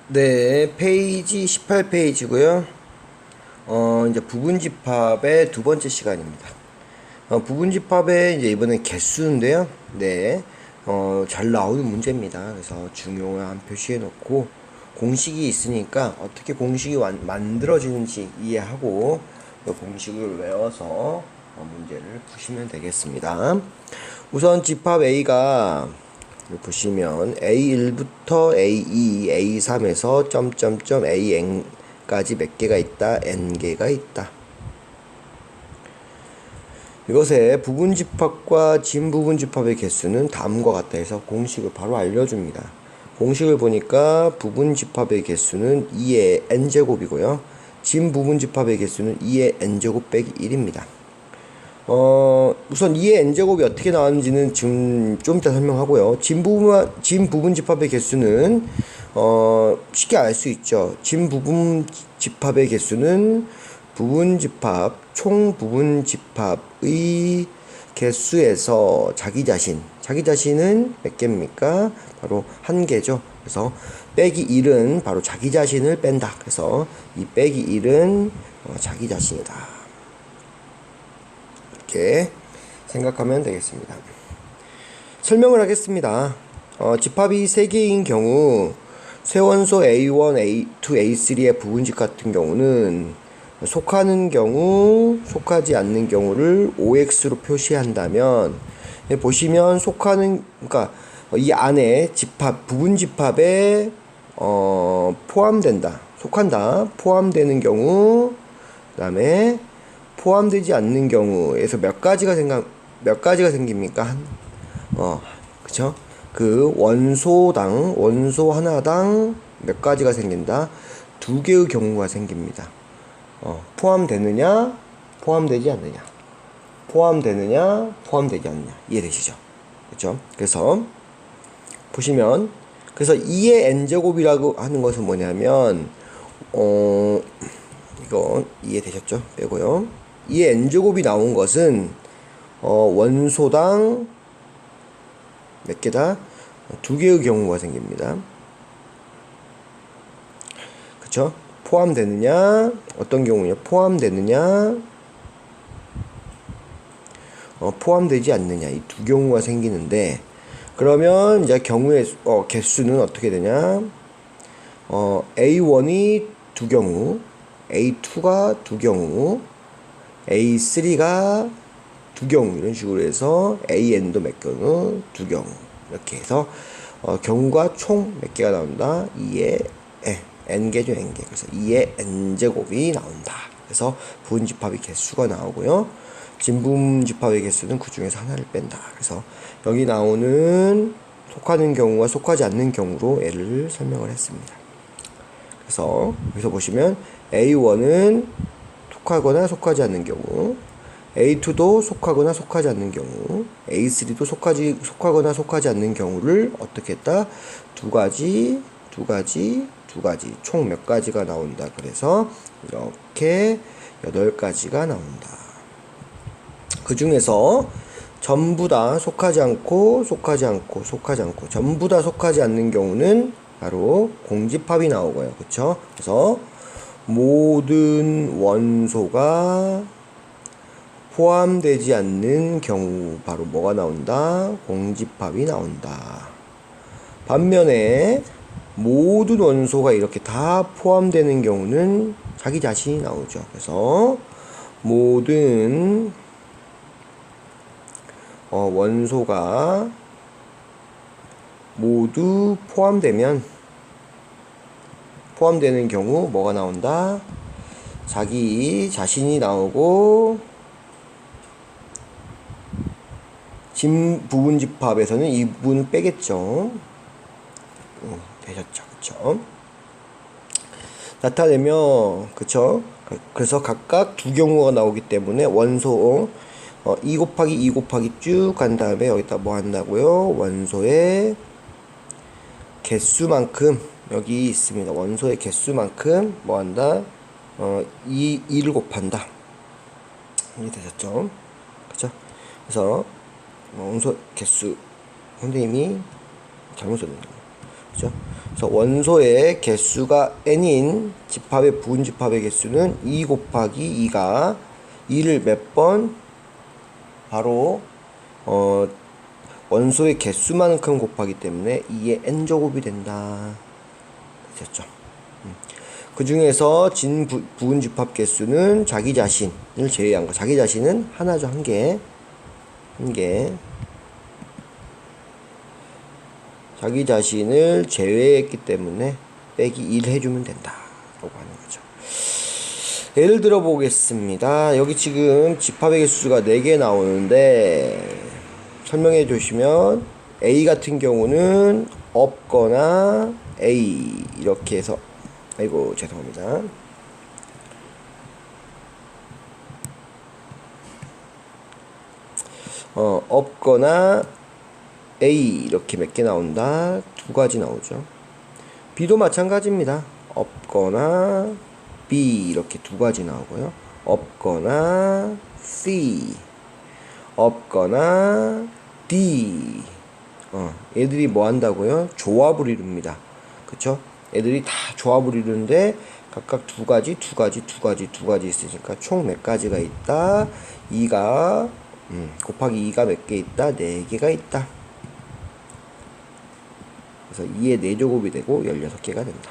네, 페이지 18페이지고요. 이제 부분집합의 두 번째 시간입니다. 부분집합의 이제 이번엔 개수인데요. 네, 잘 나오는 문제입니다. 그래서 중요한 표시해 놓고 공식이 있으니까 어떻게 공식이 만들어지는지 이해하고 그 공식을 외워서 문제를 푸시면 되겠습니다. 우선 집합 A가 보시면 A1부터 A2, A3에서 점점점 AN까지 몇 개가 있다? N개가 있다. 이것의 부분집합과 진부분집합의 개수는 다음과 같다 해서 공식을 바로 알려줍니다. 공식을 보니까 부분집합의 개수는 2의 n제곱이고요. 진부분집합의 개수는 2의 n제곱 빼기 1입니다. 우선 2의 n제곱이 어떻게 나왔는지는 지금 좀 이따 설명하고요. 진부분집합의 개수는 쉽게 알 수 있죠. 진부분집합의 개수는 부분집합, 총부분집합의 개수에서 자기 자신은 몇 개입니까? 바로 한 개죠. 그래서 빼기 1은 바로 자기 자신을 뺀다. 그래서 이 빼기 1은 자기 자신이다. 이렇게 생각하면 되겠습니다. 설명을 하겠습니다. 집합이 3개인 경우 세원소 A1, A2, A3의 부분집 같은 경우는 속하는 경우, 속하지 않는 경우를 OX로 표시한다면 보시면 그러니까 이 안에 부분집합에 포함된다, 속한다, 포함되는 경우, 그 다음에 포함되지 않는 경우에서 몇 가지가 생깁니까? 그쵸? 그 원소 하나당 몇 가지가 생긴다? 2개의 경우가 생깁니다. 포함되느냐, 포함되지 않느냐. 포함되느냐, 포함되지 않느냐. 이해되시죠? 그쵸? 그래서, 보시면, 그래서 2의 n제곱이라고 하는 것은 뭐냐면, 이거 이해되셨죠? 빼고요. 2의 n제곱이 나온 것은 원소당 몇 개다? 2개의 경우가 생깁니다. 그쵸? 포함되느냐? 어떤 경우냐? 포함되느냐? 포함되지 않느냐? 이 두 경우가 생기는데, 그러면 이제 개수는 어떻게 되냐? A1이 두 경우, A2가 두 경우, A3가 두 경우, 이런 식으로 해서 AN도 몇 경우, 두 경우, 이렇게 해서 경우가 총 몇 개가 나온다? 2의 n개죠, n개. 그래서 2의 n제곱이 나온다. 그래서 부분집합의 개수가 나오고요. 진부분집합의 개수는 그 중에서 하나를 뺀다. 그래서 여기 나오는 속하는 경우와 속하지 않는 경우로 얘를 설명을 했습니다. 그래서 여기서 보시면 A1은 속하거나 속하지 않는 경우, A2도 속하거나 속하지 않는 경우, A3도 속하거나 속하지 않는 경우를 어떻게 했다? 두 가지, 총 몇 가지가 나온다. 그래서 이렇게 8가지가 나온다. 그 중에서 전부 다 속하지 않고, 전부 다 속하지 않는 경우는 바로 공집합이 나오고요. 그쵸? 그래서 모든 원소가 포함되지 않는 경우, 바로 뭐가 나온다? 공집합이 나온다. 반면에 모든 원소가 이렇게 다 포함되는 경우는 자기 자신이 나오죠. 그래서 모든 원소가 모두 포함되는 경우 뭐가 나온다? 자기 자신이 나오고, 진부분집합에서는 이 부분 빼겠죠. 되셨죠? 그쵸? 나타내면, 그쵸? 그래서 각각 두 경우가 나오기 때문에 원소 2 곱하기 2 곱하기 쭉 간 다음에 여기다 뭐 한다고요? 원소의 개수만큼 여기 있습니다. 원소의 개수만큼 뭐 한다? 2를 곱한다. 이해 되셨죠? 그쵸? 그래서 원소 개수, 선생님이 잘못 썼네요. 그죠? 그래서 원소의 개수가 n인 집합의 부분집합의 개수는 2 곱하기 2가 2를 몇 번? 바로 원소의 개수만큼 곱하기 때문에 2의 n제곱이 된다. 됐죠? 그 중에서 부분집합 개수는 자기 자신을 제외한 거. 자기 자신은 하나죠. 한 개. 자기 자신을 제외했기 때문에 빼기 1 해주면 된다 라고 하는 거죠. 예를 들어 보겠습니다. 여기 지금 집합의 개수가 4개 나오는데 설명해 주시면 A 같은 경우는 없거나 A 이렇게 해서 아이고 죄송합니다. 없거나 A 이렇게 몇 개 나온다. 2가지 나오죠. B도 마찬가지입니다. 없거나 B 이렇게 2가지 나오고요. 없거나 C 없거나 D 얘들이 뭐 한다고요? 조합을 이룹니다. 그쵸? 애들이 다 조합을 이루는데 각각 2가지 있으니까 총 몇 가지가 있다? 2가 곱하기 2가 몇 개 있다? 4개가 있다. 그래서 2의 4제곱이 되고 16개가 된다.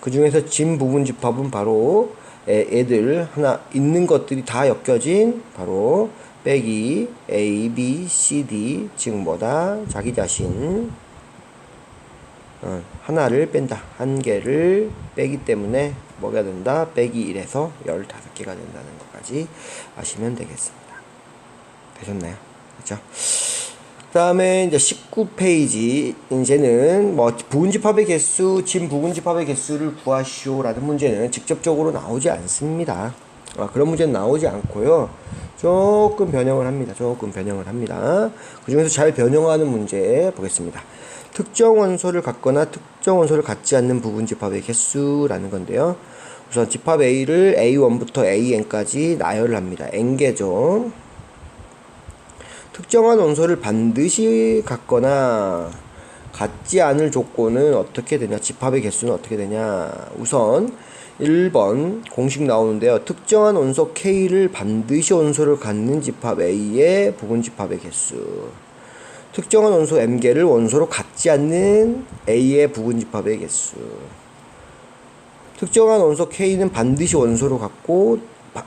그 중에서 진 부분집합은 바로 애들 하나 있는 것들이 다 엮여진 바로 빼기 A, B, C, D 즉 뭐다? 자기 자신 하나를 뺀다. 한 개를 빼기 때문에 뭐가 된다? 빼기 1에서 15개가 된다는 것까지 아시면 되겠습니다. 되셨나요? 그렇죠? 그 다음에 이제 19페이지 이제는 뭐 부분집합의 개수, 진 부분집합의 개수를 구하시오 라는 문제는 직접적으로 나오지 않습니다. 그런 문제는 나오지 않고요. 조금 변형을 합니다. 그 중에서 잘 변형하는 문제 보겠습니다. 특정 원소를 갖거나 특정 원소를 갖지 않는 부분집합의 개수라는 건데요. 우선 집합 A를 A1부터 AN까지 나열을 합니다. N개죠. 특정한 원소를 반드시 갖거나 갖지 않을 조건은 어떻게 되냐? 집합의 개수는 어떻게 되냐? 우선 1번 공식 나오는데요. 특정한 원소 K를 반드시 원소를 갖는 집합 A의 부분집합의 개수. 특정한 원소 M개를 원소로 갖지 않는 A의 부분집합의 개수. 특정한 원소 K는 반드시 원소로 갖고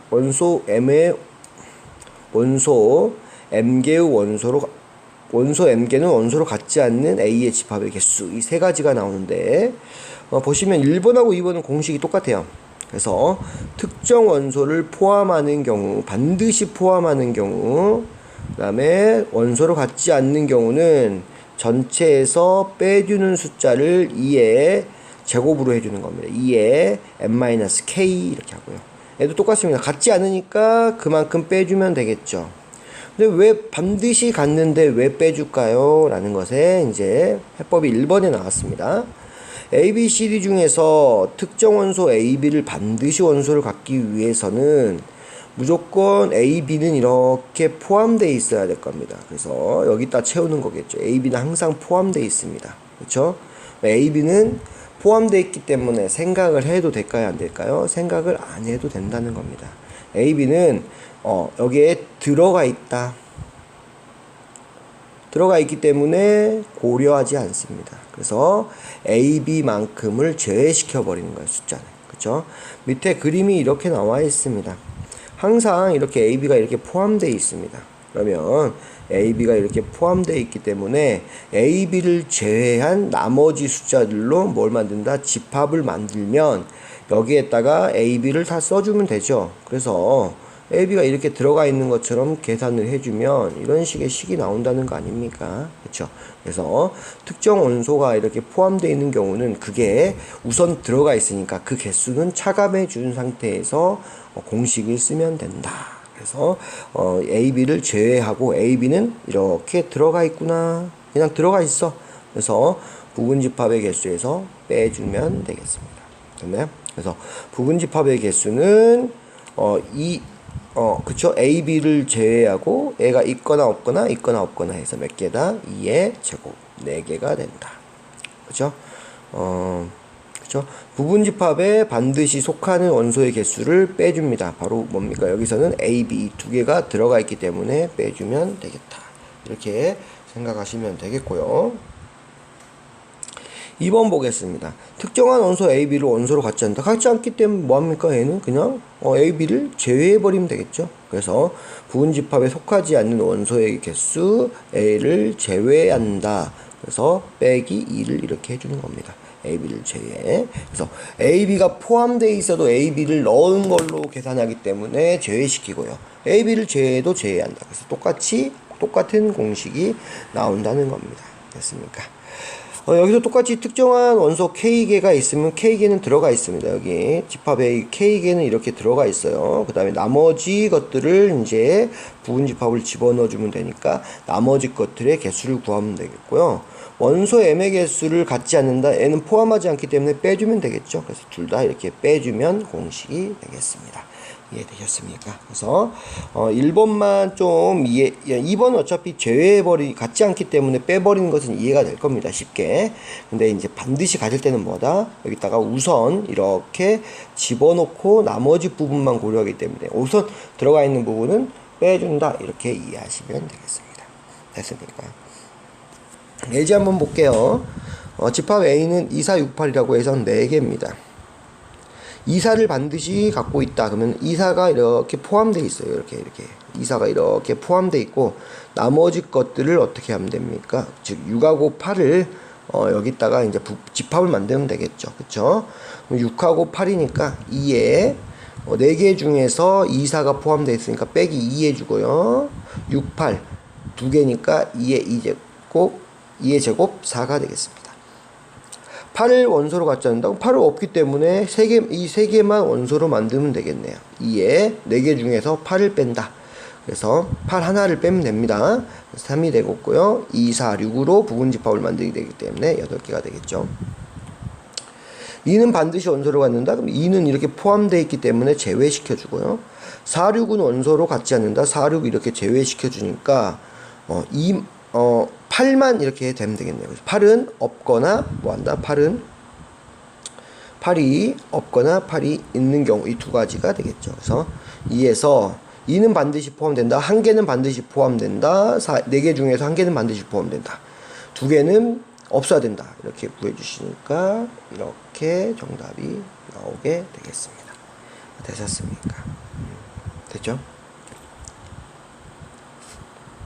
원소 M개의 원소 M개는 원소로 갖지 않는 A의 집합의 개수. 이 세 가지가 나오는데 보시면 1번하고 2번은 공식이 똑같아요. 그래서 특정 원소를 포함하는 경우, 반드시 포함하는 경우, 그 다음에 원소로 갖지 않는 경우는 전체에서 빼주는 숫자를 2의 제곱으로 해주는 겁니다. 2의 n-k 이렇게 하고요. 얘도 똑같습니다. 갖지 않으니까 그만큼 빼주면 되겠죠. 근데 왜 반드시 갖는데 왜 빼줄까요? 라는 것에 이제 해법이 1번에 나왔습니다. A, B, C, D 중에서 특정 원소 A, B를 반드시 원소를 갖기 위해서는 무조건 A, B는 이렇게 포함되어 있어야 될 겁니다. 그래서 여기다 채우는 거겠죠. A, B는 항상 포함되어 있습니다. 그렇죠? A, B는 포함되어 있기 때문에 생각을 해도 될까요? 안 될까요? 생각을 안 해도 된다는 겁니다. A, B는 여기에 들어가 있다. 들어가 있기 때문에 고려하지 않습니다. 그래서 A, B만큼을 제외시켜 버리는 거예요. 숫자는. 그렇죠? 밑에 그림이 이렇게 나와 있습니다. 항상 이렇게 A, B가 이렇게 포함되어 있습니다. 그러면 A, B가 이렇게 포함되어 있기 때문에 A, B를 제외한 나머지 숫자들로 뭘 만든다? 집합을 만들면 여기에다가 A, B를 다 써주면 되죠. 그래서 A, B가 이렇게 들어가 있는 것처럼 계산을 해주면 이런 식의 식이 나온다는 거 아닙니까? 그렇죠? 그래서 특정 원소가 이렇게 포함되어 있는 경우는 그게 우선 들어가 있으니까 그 개수는 차감해 준 상태에서 공식을 쓰면 된다. 그래서 A, B를 제외하고 A, B는 이렇게 들어가 있구나. 그냥 들어가 있어. 그래서 부분집합의 개수에서 빼주면 되겠습니다. 됐나요? 그래서 부분집합의 개수는 그쵸? A, B를 제외하고 애가 있거나 없거나 해서 몇 개다? 2의 제곱 4개가 된다. 그쵸? 그쵸? 부분집합에 반드시 속하는 원소의 개수를 빼줍니다. 바로 뭡니까? 여기서는 A, B 두 개가 들어가 있기 때문에 빼주면 되겠다. 이렇게 생각하시면 되겠고요. 2번 보겠습니다. 특정한 원소 A, B를 원소로 갖지 않는다. 갖지 않기 때문에 뭐합니까? 얘는 그냥 A, B를 제외해버리면 되겠죠. 그래서 부분집합에 속하지 않는 원소의 개수 A를 제외한다. 그래서 빼기 2를 이렇게 해주는 겁니다. A, B를 제외. 그래서 A, B가 포함되어 있어도 A, B를 넣은 걸로 계산하기 때문에 제외시키고요. A, B를 제외해도 제외한다. 그래서 똑같은 공식이 나온다는 겁니다. 됐습니까? 여기서 똑같이 특정한 원소 K개가 있으면 K개는 들어가 있습니다. 여기 집합에 K개는 이렇게 들어가 있어요. 그 다음에 나머지 것들을 이제 부분집합을 집어넣어 주면 되니까 나머지 것들의 개수를 구하면 되겠고요. 원소 M의 개수를 갖지 않는다. N은 포함하지 않기 때문에 빼주면 되겠죠. 그래서 둘 다 이렇게 빼주면 공식이 되겠습니다. 이해되셨습니까? 그래서 1번만 좀 2번은 어차피 갖지 않기 때문에 빼버리는 것은 이해가 될 겁니다. 쉽게. 근데 이제 반드시 가질 때는 뭐다? 여기다가 우선 이렇게 집어넣고 나머지 부분만 고려하기 때문에 우선 들어가 있는 부분은 빼준다. 이렇게 이해하시면 되겠습니다. 됐습니까? 예제 한번 볼게요. 집합 A는 2, 4, 6, 8이라고 해서 4개입니다. 2사를 반드시 갖고 있다. 그러면 2사가 이렇게 포함되어 있어요. 이렇게. 2사가 이렇게 포함되어 있고, 나머지 것들을 어떻게 하면 됩니까? 즉, 6하고 8을, 여기다가 이제 집합을 만들면 되겠죠. 그쵸? 6하고 8이니까 2에, 4개 중에서 2사가 포함되어 있으니까 빼기 2 해주고요. 6, 8, 2개니까 2의 제곱 4가 되겠습니다. 8을 원소로 갖지 않는다고? 8은 없기 때문에 이 3개만 원소로 만들면 되겠네요. 2에 4개 중에서 8을 뺀다. 그래서 8 하나를 빼면 됩니다. 3이 되겠고요. 2, 4, 6으로 부분집합을 만들게 되기 때문에 8개가 되겠죠. 2는 반드시 원소로 갖는다? 그럼 2는 이렇게 포함되어 있기 때문에 제외시켜주고요. 4, 6은 원소로 갖지 않는다? 4, 6 이렇게 제외시켜주니까 8만 이렇게 되면 되겠네요. 그래서 8은 없거나 뭐한다? 8이 없거나 8이 있는 경우 이 두 가지가 되겠죠. 그래서 2에서 2는 반드시 포함된다. 1개는 반드시 포함된다. 4개 중에서 1개는 반드시 포함된다. 2개는 없어야 된다. 이렇게 구해주시니까 이렇게 정답이 나오게 되겠습니다. 되셨습니까? 됐죠?